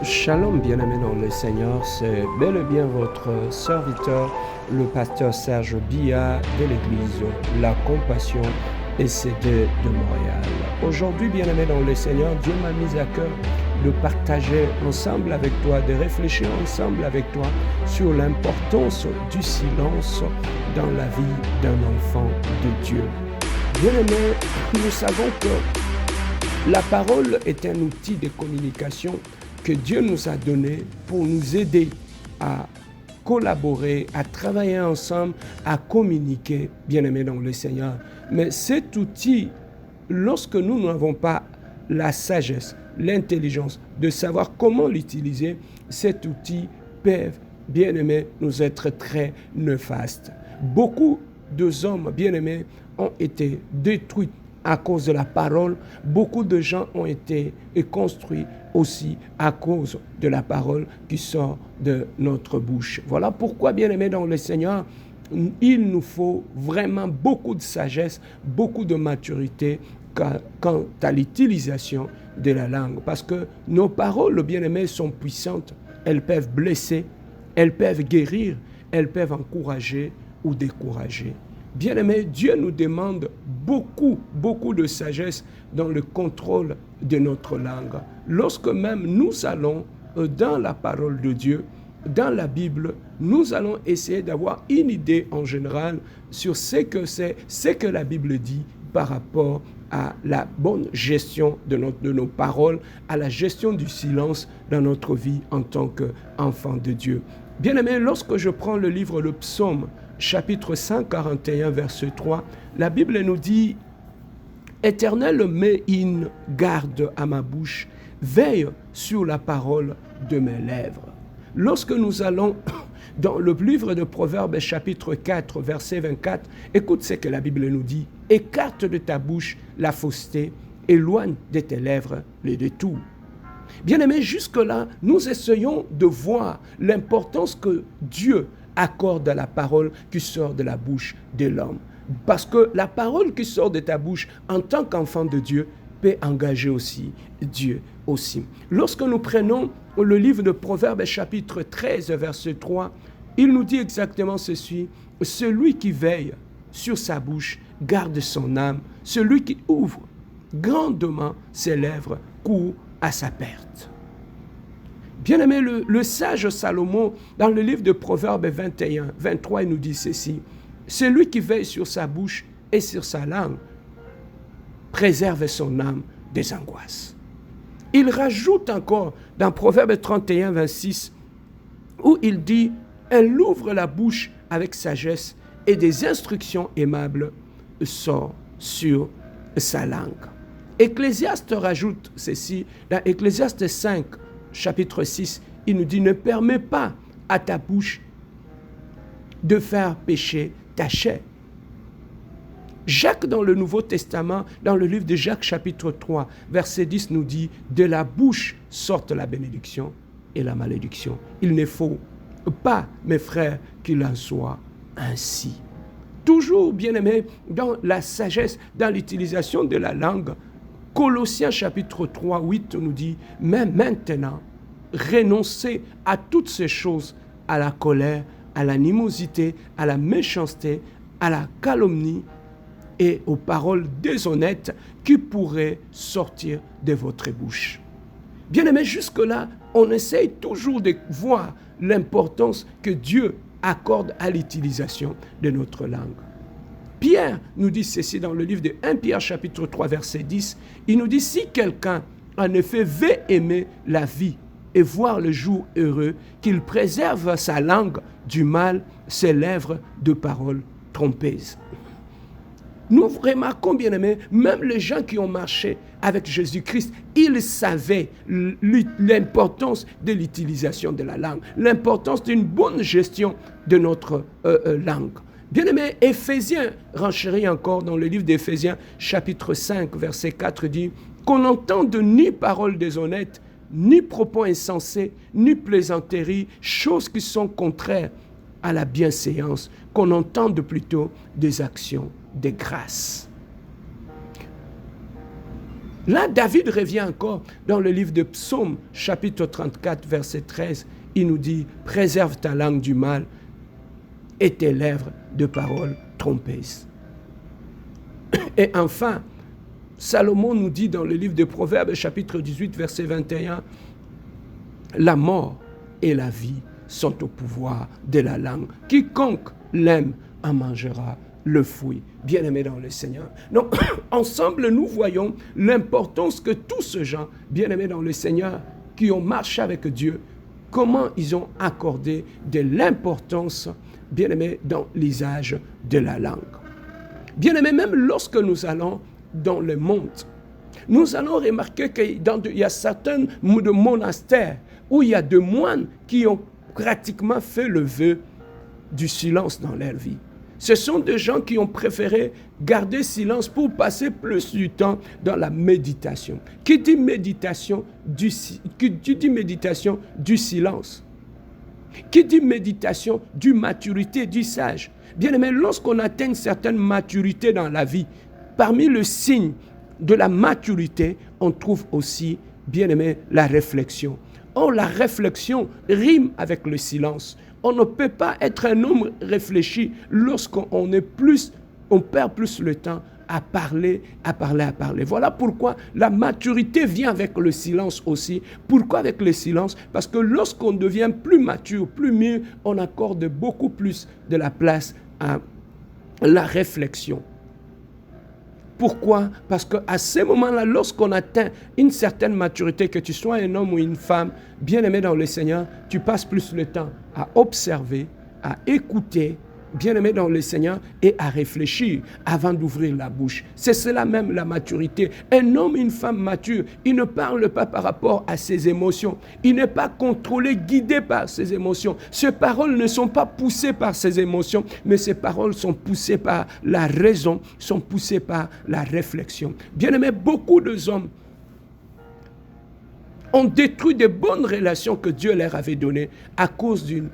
Shalom, bien-aimés dans le Seigneur, c'est bel et bien votre serviteur, le pasteur Serge Bia de l'église La Compassion SCD de Montréal. Aujourd'hui, bien-aimés dans le Seigneur, Dieu m'a mis à cœur de partager ensemble avec toi, de réfléchir ensemble avec toi sur l'importance du silence dans la vie d'un enfant de Dieu. Bien-aimés, nous savons que la parole est un outil de communication que Dieu nous a donné pour nous aider à collaborer, à travailler ensemble, à communiquer, bien-aimés dans le Seigneur. Mais cet outil, lorsque nous n'avons pas la sagesse, l'intelligence de savoir comment l'utiliser, cet outil peut, bien-aimés, nous être très néfaste. Beaucoup d'hommes, bien-aimés, ont été détruits à cause de la parole. Beaucoup de gens ont été construits aussi à cause de la parole qui sort de notre bouche. Voilà pourquoi, bien-aimés dans le Seigneur, il nous faut vraiment beaucoup de sagesse, beaucoup de maturité quant à l'utilisation de la langue. Parce que nos paroles, bien-aimés, sont puissantes. Elles peuvent blesser, elles peuvent guérir, elles peuvent encourager ou décourager. Bien-aimés, Dieu nous demande beaucoup de sagesse dans le contrôle de notre langue. Lorsque même nous allons dans la parole de Dieu, dans la Bible, nous allons essayer d'avoir une idée en général sur ce que la Bible dit par rapport à la bonne gestion de nos paroles, à la gestion du silence dans notre vie en tant qu'enfant de Dieu. Bien-aimés, lorsque je prends le livre Le Psaume, chapitre 141, verset 3, la Bible nous dit « Éternel, mets une garde à ma bouche, veille sur la parole de mes lèvres. » Lorsque nous allons dans le livre de Proverbes, chapitre 4, verset 24, écoute ce que la Bible nous dit « Écarte de ta bouche la fausseté, éloigne de tes lèvres les détours. » Bien-aimés, jusque-là, nous essayons de voir l'importance que Dieu accorde à la parole qui sort de la bouche de l'homme. Parce que la parole qui sort de ta bouche en tant qu'enfant de Dieu peut engager aussi Dieu aussi. Lorsque nous prenons le livre de Proverbes chapitre 13 verset 3, il nous dit exactement ceci: celui qui veille sur sa bouche garde son âme, celui qui ouvre grandement ses lèvres court à sa perte. Bien-aimé, le sage Salomon, dans le livre de Proverbes 21, 23, il nous dit ceci: celui qui veille sur sa bouche et sur sa langue préserve son âme des angoisses. Il rajoute encore dans Proverbes 31, 26, où il dit: elle ouvre la bouche avec sagesse et des instructions aimables sortent sur sa langue. Ecclésiaste rajoute ceci, dans Ecclésiaste 5, chapitre 6, il nous dit: ne permets pas à ta bouche de faire pécher ta chair. Jacques, dans le Nouveau Testament, dans le livre de Jacques, chapitre 3, verset 10, nous dit: de la bouche sortent la bénédiction et la malédiction. Il ne faut pas, mes frères, qu'il en soit ainsi. Toujours, bien-aimés, dans la sagesse, dans l'utilisation de la langue, Colossiens chapitre 3, 8 nous dit: mais maintenant, renoncez à toutes ces choses, à la colère, à l'animosité, à la méchanceté, à la calomnie et aux paroles déshonnêtes qui pourraient sortir de votre bouche. Bien-aimés, jusque-là, on essaye toujours de voir l'importance que Dieu accorde à l'utilisation de notre langue. Pierre nous dit ceci dans le livre de 1 Pierre chapitre 3 verset 10. Il nous dit: si quelqu'un en effet veut aimer la vie et voir le jour heureux, qu'il préserve sa langue du mal, ses lèvres de paroles trompeuses. Nous remarquons, bien aimés, même les gens qui ont marché avec Jésus-Christ, ils savaient l'importance de l'utilisation de la langue, l'importance d'une bonne gestion de notre langue. Bien-aimé, Éphésiens renchérit encore dans le livre d'Éphésiens, chapitre 5, verset 4, dit qu'on n'entende ni parole déshonnête, ni propos insensés, ni plaisanteries, choses qui sont contraires à la bienséance, qu'on entende plutôt des actions de grâce. Là, David revient encore dans le livre de Psaume, chapitre 34, verset 13. Il nous dit, préserve ta langue du mal et tes lèvres de paroles trompeuses. Et enfin, Salomon nous dit dans le livre de Proverbes, chapitre 18, verset 21, la mort et la vie sont au pouvoir de la langue. Quiconque l'aime en mangera le fruit. Bien-aimés dans le Seigneur. Donc, ensemble, nous voyons l'importance que tous ces gens, bien-aimés dans le Seigneur, qui ont marché avec Dieu, comment ils ont accordé de l'importance, bien-aimés, dans l'usage de la langue. Bien-aimés, même lorsque nous allons dans le monde, nous allons remarquer qu'il y a certains de monastères où il y a des moines qui ont pratiquement fait le vœu du silence dans leur vie. Ce sont des gens qui ont préféré garder silence pour passer plus du temps dans la méditation. Qui dit méditation du silence? Qui dit méditation du maturité, du sage? Bien aimé, lorsqu'on atteint une certaine maturité dans la vie, parmi le signe de la maturité, on trouve aussi, bien aimé, la réflexion. Or, la réflexion rime avec le silence. On ne peut pas être un homme réfléchi lorsqu'on perd plus le temps à parler. Voilà pourquoi la maturité vient avec le silence aussi. Pourquoi avec le silence? Parce que lorsqu'on devient plus mature, plus mûr, on accorde beaucoup plus de la place à la réflexion. Pourquoi? Parce qu'à ce moment-là, lorsqu'on atteint une certaine maturité, que tu sois un homme ou une femme, bien aimé dans le Seigneur, tu passes plus le temps à observer, à écouter, bien aimé dans le Seigneur, et à réfléchir avant d'ouvrir la bouche. C'est cela même la maturité. Un homme, une femme mature, il ne parle pas par rapport à ses émotions. Il n'est pas contrôlé, guidé par ses émotions. Ses paroles ne sont pas poussées par ses émotions, mais ses paroles sont poussées par la raison, sont poussées par la réflexion. Bien aimé, beaucoup d'hommes ont détruit de bonnes relations que Dieu leur avait données à cause d'une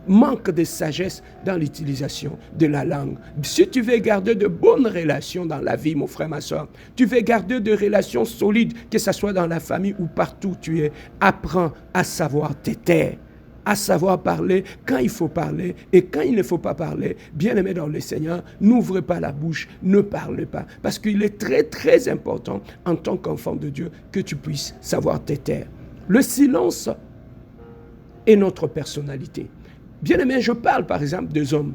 manque de sagesse dans l'utilisation de la langue. Si tu veux garder de bonnes relations dans la vie, mon frère, ma soeur, tu veux garder de relations solides, que ce soit dans la famille ou partout où tu es, apprends à savoir te taire, à savoir parler quand il faut parler et quand il ne faut pas parler. Bien-aimé dans le Seigneur, n'ouvre pas la bouche, ne parle pas, parce qu'il est très très important en tant qu'enfant de Dieu que tu puisses savoir te taire. Le silence est notre personnalité. Bien-aimé, je parle par exemple des hommes.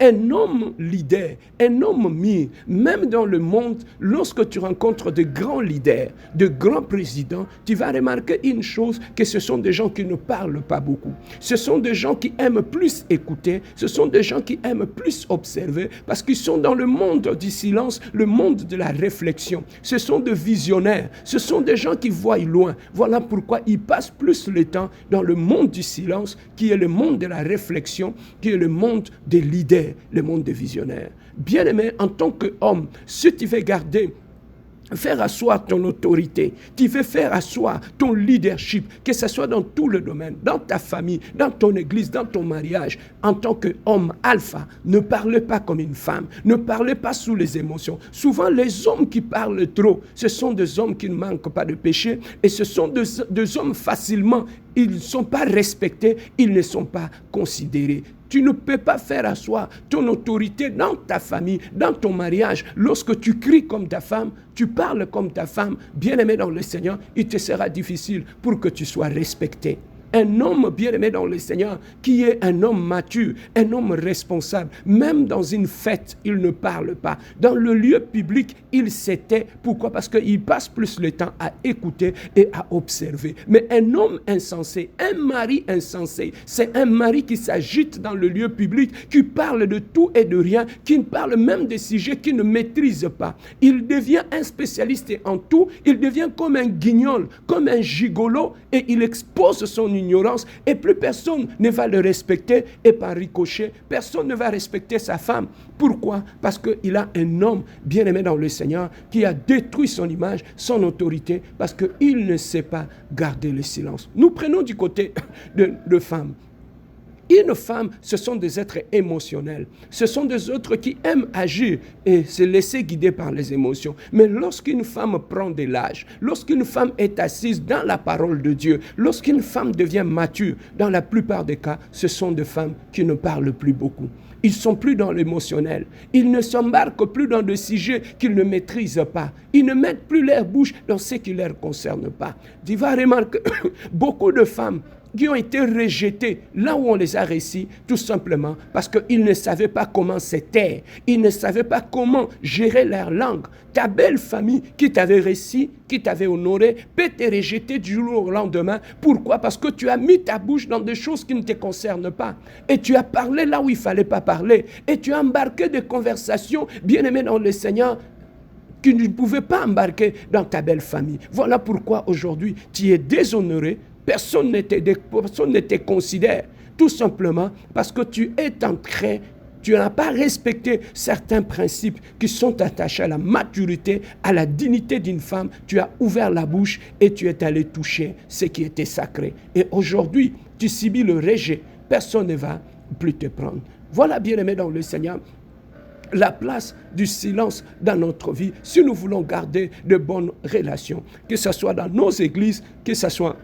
Un homme leader, un homme mûr, même dans le monde, lorsque tu rencontres de grands leaders, de grands présidents, tu vas remarquer une chose, que ce sont des gens qui ne parlent pas beaucoup. Ce sont des gens qui aiment plus écouter, ce sont des gens qui aiment plus observer, parce qu'ils sont dans le monde du silence, le monde de la réflexion. Ce sont des visionnaires, ce sont des gens qui voient loin. Voilà pourquoi ils passent plus le temps dans le monde du silence, qui est le monde de la réflexion, qui est le monde des leaders, le monde des visionnaires. Bien-aimé, en tant qu'homme, si tu veux faire asseoir ton autorité, tu veux faire asseoir ton leadership, que ce soit dans tout le domaine, dans ta famille, dans ton église, dans ton mariage, en tant qu'homme alpha, ne parle pas comme une femme, ne parle pas sous les émotions. Souvent, les hommes qui parlent trop, ce sont des hommes qui ne manquent pas de péché, et ce sont des hommes facilement, ils ne sont pas respectés, ils ne sont pas considérés. Tu ne peux pas faire asseoir ton autorité dans ta famille, dans ton mariage. Lorsque tu cries comme ta femme, tu parles comme ta femme, bien-aimé dans le Seigneur, il te sera difficile pour que tu sois respecté. Un homme bien-aimé dans le Seigneur, qui est un homme mature, un homme responsable, même dans une fête, il ne parle pas. Dans le lieu public, il se tait. Pourquoi? Parce qu'il passe plus le temps à écouter et à observer. Mais un homme insensé, un mari insensé, c'est un mari qui s'agite dans le lieu public, qui parle de tout et de rien, qui ne parle même des sujets qu'il ne maîtrise pas. Il devient un spécialiste en tout, il devient comme un guignol, comme un gigolo, et il expose son ignorance, et plus personne ne va le respecter, et par ricochet, personne ne va respecter sa femme. Pourquoi? Parce qu'il a un homme bien-aimé dans le Seigneur qui a détruit son image, son autorité, parce qu'il ne sait pas garder le silence. Nous prenons du côté de femmes. Une femme, ce sont des êtres émotionnels. Ce sont des êtres qui aiment agir et se laisser guider par les émotions. Mais lorsqu'une femme prend de l'âge, lorsqu'une femme est assise dans la parole de Dieu, lorsqu'une femme devient mature, dans la plupart des cas, ce sont des femmes qui ne parlent plus beaucoup. Ils ne sont plus dans l'émotionnel. Ils ne s'embarquent plus dans des sujets qu'ils ne maîtrisent pas. Ils ne mettent plus leur bouche dans ce qui ne leur concerne pas. Tu vas remarquer beaucoup de femmes qui ont été rejetés là où on les a réussis, tout simplement parce qu'ils ne savaient pas comment se taire. Ils ne savaient pas comment gérer leur langue. Ta belle famille qui t'avait réussi, qui t'avait honoré, peut te rejeter du jour au lendemain. Pourquoi? Parce que tu as mis ta bouche dans des choses qui ne te concernent pas. Et tu as parlé là où il ne fallait pas parler. Et tu as embarqué des conversations, bien aimées dans le Seigneur, qui ne pouvaient pas embarquer dans ta belle famille. Voilà pourquoi aujourd'hui, tu es déshonoré. Personne ne te considère, tout simplement parce que tu n'as pas respecté certains principes qui sont attachés à la maturité, à la dignité d'une femme. Tu as ouvert la bouche et tu es allé toucher ce qui était sacré. Et aujourd'hui, tu subis le rejet. Personne ne va plus te prendre. Voilà, bien-aimé dans le Seigneur, la place du silence dans notre vie, si nous voulons garder de bonnes relations, que ce soit dans nos églises, que ce soit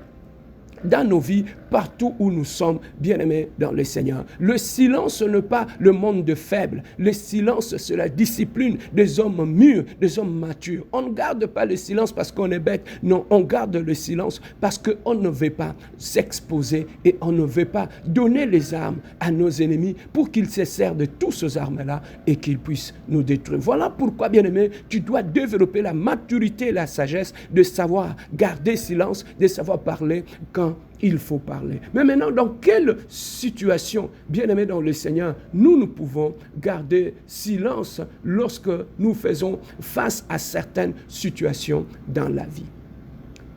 dans nos vies, partout où nous sommes, bien-aimés dans le Seigneur. Le silence n'est pas le monde de faibles. Le silence, c'est la discipline des hommes mûrs, des hommes matures. On ne garde pas le silence parce qu'on est bête. Non, on garde le silence parce qu'on ne veut pas s'exposer et on ne veut pas donner les armes à nos ennemis pour qu'ils se servent de toutes ces armes-là et qu'ils puissent nous détruire. Voilà pourquoi, bien-aimé, tu dois développer la maturité et la sagesse de savoir garder silence, de savoir parler quand il faut parler. Mais maintenant, dans quelle situation, bien-aimés dans le Seigneur, nous pouvons garder silence lorsque nous faisons face à certaines situations dans la vie?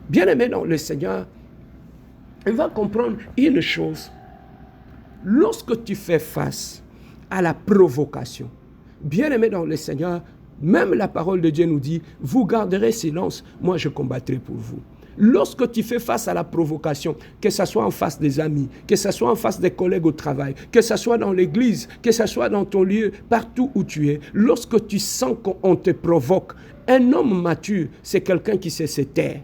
Bien-aimés dans le Seigneur, on va comprendre une chose. Lorsque tu fais face à la provocation, bien-aimés dans le Seigneur, même la parole de Dieu nous dit, vous garderez silence, moi je combattrai pour vous. Lorsque tu fais face à la provocation, que ce soit en face des amis, que ce soit en face des collègues au travail, que ce soit dans l'église, que ce soit dans ton lieu, partout où tu es, lorsque tu sens qu'on te provoque, un homme mature, c'est quelqu'un qui sait se taire.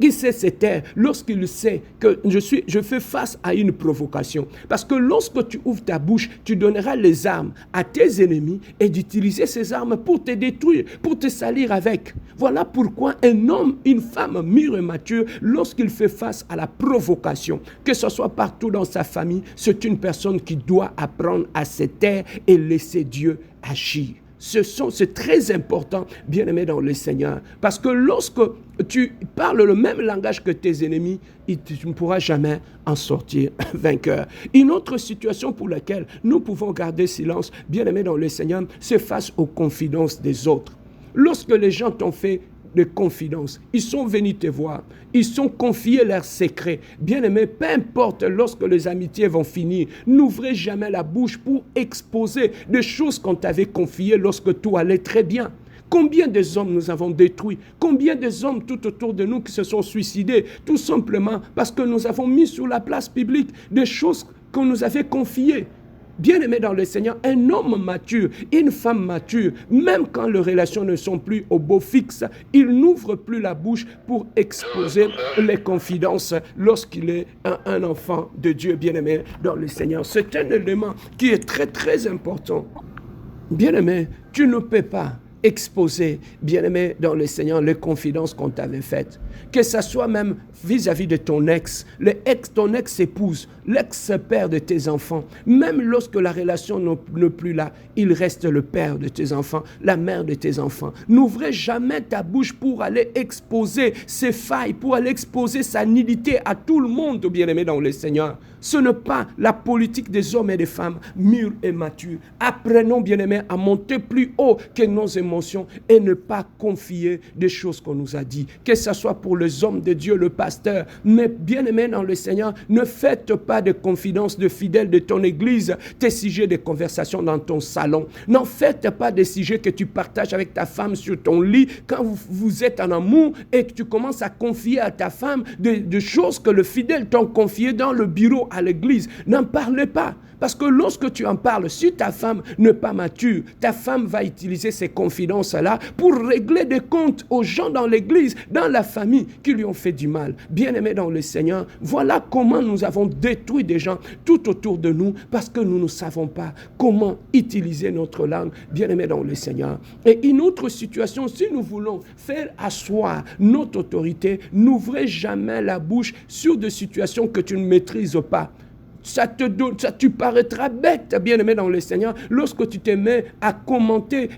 Il sait se taire lorsqu'il sait que je fais face à une provocation. Parce que lorsque tu ouvres ta bouche, tu donneras les armes à tes ennemis et d'utiliser ces armes pour te détruire, pour te salir avec. Voilà pourquoi un homme, une femme mûre et mature, lorsqu'il fait face à la provocation, que ce soit partout dans sa famille, c'est une personne qui doit apprendre à se taire et laisser Dieu agir. C'est très important, bien-aimé dans le Seigneur. Parce que lorsque tu parles le même langage que tes ennemis, tu ne pourras jamais en sortir vainqueur. Une autre situation pour laquelle nous pouvons garder silence, bien-aimé dans le Seigneur, c'est face aux confidences des autres. Lorsque les gens t'ont fait de confidence, ils sont venus te voir, ils sont confiés leurs secrets. Bien-aimé, peu importe lorsque les amitiés vont finir, n'ouvrez jamais la bouche pour exposer des choses qu'on t'avait confiées lorsque tout allait très bien. Combien de hommes nous avons détruits? Combien de hommes tout autour de nous qui se sont suicidés? Tout simplement parce que nous avons mis sur la place publique des choses qu'on nous avait confiées. Bien-aimé dans le Seigneur, un homme mature, une femme mature, même quand les relations ne sont plus au beau fixe, il n'ouvre plus la bouche pour exposer les confidences lorsqu'il est un enfant de Dieu, bien-aimé dans le Seigneur. C'est un élément qui est très très important. Bien-aimé, tu ne peux pas exposer, bien-aimé dans le Seigneur, les confidences qu'on t'avait faites. Que ce soit même vis-à-vis de ton ex, ton ex-épouse, l'ex-père de tes enfants. Même lorsque la relation n'est plus là, il reste le père de tes enfants, la mère de tes enfants. N'ouvrez jamais ta bouche pour aller exposer ses failles, pour aller exposer sa nullité à tout le monde, bien-aimé dans le Seigneur. Ce n'est pas la politique des hommes et des femmes mûrs et matures. Apprenons, bien-aimés, à monter plus haut que nos émotions émotions et ne pas confier des choses qu'on nous a dit. Que ce soit pour les hommes de Dieu, le pasteur, mais bien-aimé dans le Seigneur, ne faites pas de confidences de fidèles de ton église, tes sujets de conversation dans ton salon. N'en faites pas des sujets que tu partages avec ta femme sur ton lit quand vous êtes en amour et que tu commences à confier à ta femme de choses que le fidèle t'a confiées dans le bureau à l'église. N'en parlez pas. Parce que lorsque tu en parles, si ta femme n'est pas mature, ta femme va utiliser ces confidences-là pour régler des comptes aux gens dans l'église, dans la famille qui lui ont fait du mal. Bien-aimés dans le Seigneur, voilà comment nous avons détruit des gens tout autour de nous parce que nous ne savons pas comment utiliser notre langue. Bien-aimés dans le Seigneur. Et une autre situation, si nous voulons faire asseoir notre autorité, n'ouvrez jamais la bouche sur des situations que tu ne maîtrises pas. Tu paraîtras bête, bien-aimé dans le Seigneur, lorsque tu te mets à commenter,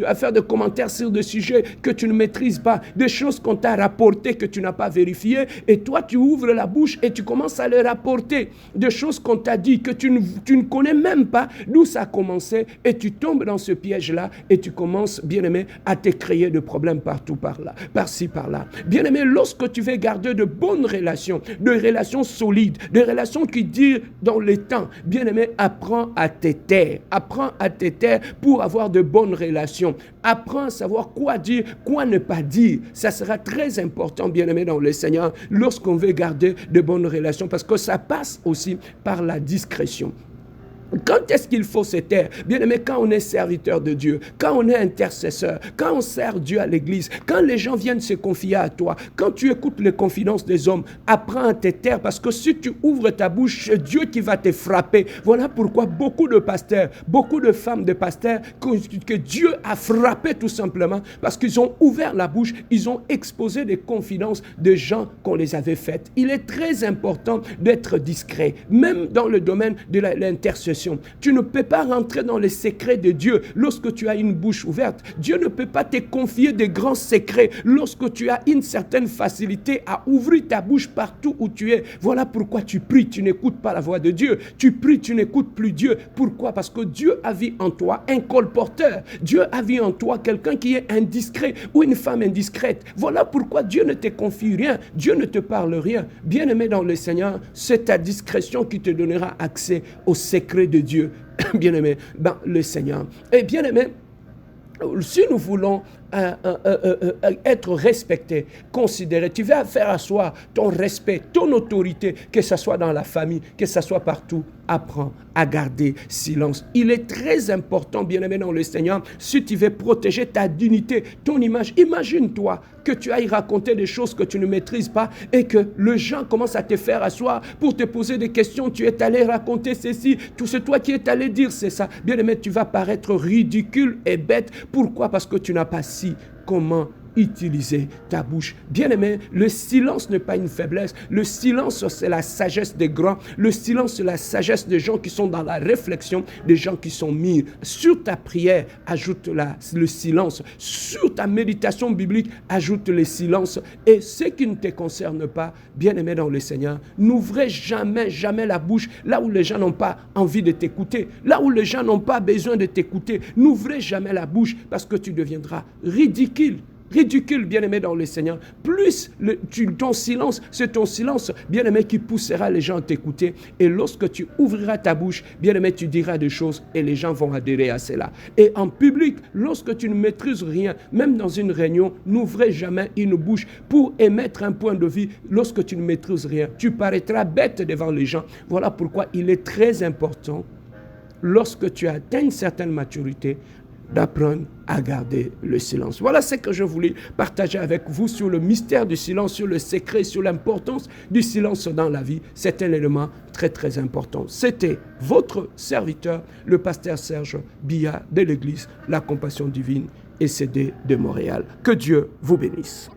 à faire des commentaires sur des sujets que tu ne maîtrises pas, des choses qu'on t'a rapportées que tu n'as pas vérifiées, et toi tu ouvres la bouche et tu commences à les rapporter, des choses qu'on t'a dit que tu ne connais même pas d'où ça a commencé, et tu tombes dans ce piège-là, et tu commences, bien-aimé, à te créer de problèmes partout par-ci, par-là. Bien-aimé, lorsque tu veux garder de bonnes relations, de relations solides, de relations qui disent dans les temps, bien-aimé, apprends à te taire. Apprends à te taire pour avoir de bonnes relations. Apprends à savoir quoi dire, quoi ne pas dire. Ça sera très important, bien-aimé, dans le Seigneur, lorsqu'on veut garder de bonnes relations, parce que ça passe aussi par la discrétion. Quand est-ce qu'il faut se taire? Bien aimé, quand on est serviteur de Dieu, quand on est intercesseur, quand on sert Dieu à l'église, quand les gens viennent se confier à toi, quand tu écoutes les confidences des hommes, apprends à te taire parce que si tu ouvres ta bouche, c'est Dieu qui va te frapper. Voilà pourquoi beaucoup de pasteurs, beaucoup de femmes de pasteurs que Dieu a frappé tout simplement parce qu'ils ont ouvert la bouche, ils ont exposé des confidences de gens qu'on les avait faites. Il est très important d'être discret, même dans le domaine de l'intercession. Tu ne peux pas rentrer dans les secrets de Dieu lorsque tu as une bouche ouverte. Dieu ne peut pas te confier de grands secrets lorsque tu as une certaine facilité à ouvrir ta bouche partout où tu es. Voilà pourquoi tu pries, tu n'écoutes pas la voix de Dieu. Tu pries, tu n'écoutes plus Dieu. Pourquoi? Parce que Dieu a vu en toi un colporteur. Dieu a vu en toi quelqu'un qui est indiscret ou une femme indiscrète. Voilà pourquoi Dieu ne te confie rien. Dieu ne te parle rien. Bien-aimé dans le Seigneur, c'est ta discrétion qui te donnera accès aux secrets de Dieu, bien-aimé, dans le Seigneur. Et bien-aimé, si nous voulons être respecté, considéré, tu vas faire asseoir ton respect, ton autorité, que ce soit dans la famille, que ce soit partout, apprends à garder silence. Il est très important, bien-aimé dans le Seigneur, si tu veux protéger ta dignité, ton image. Imagine-toi que tu ailles raconter des choses que tu ne maîtrises pas et que les gens commencent à te faire asseoir pour te poser des questions. Tu es allé raconter ceci, c'est toi qui es allé dire c'est ça. Bien-aimé, tu vas paraître ridicule et bête. Pourquoi? Parce que tu n'as pas su comment utiliser ta bouche. Bien-aimé, le silence n'est pas une faiblesse. Le silence, c'est la sagesse des grands. Le silence, c'est la sagesse des gens qui sont dans la réflexion, des gens qui sont mis. Sur ta prière, ajoute le silence. Sur ta méditation biblique, ajoute le silence. Et ce qui ne te concerne pas, bien-aimé dans le Seigneur, n'ouvrez jamais, jamais la bouche là où les gens n'ont pas envie de t'écouter, là où les gens n'ont pas besoin de t'écouter. N'ouvrez jamais la bouche parce que tu deviendras ridicule. Ridicule, bien-aimé dans le Seigneur. Plus ton silence, c'est ton silence, bien-aimé, qui poussera les gens à t'écouter. Et lorsque tu ouvriras ta bouche, bien-aimé, tu diras des choses et les gens vont adhérer à cela. Et en public, lorsque tu ne maîtrises rien, même dans une réunion, n'ouvrez jamais une bouche pour émettre un point de vue lorsque tu ne maîtrises rien. Tu paraîtras bête devant les gens. Voilà pourquoi il est très important, lorsque tu atteins une certaine maturité, d'apprendre à garder le silence. Voilà ce que je voulais partager avec vous sur le mystère du silence, sur le secret, sur l'importance du silence dans la vie. C'est un élément très très important. C'était votre serviteur, le pasteur Serge Biya de l'église La Compassion Divine et CD de Montréal. Que Dieu vous bénisse.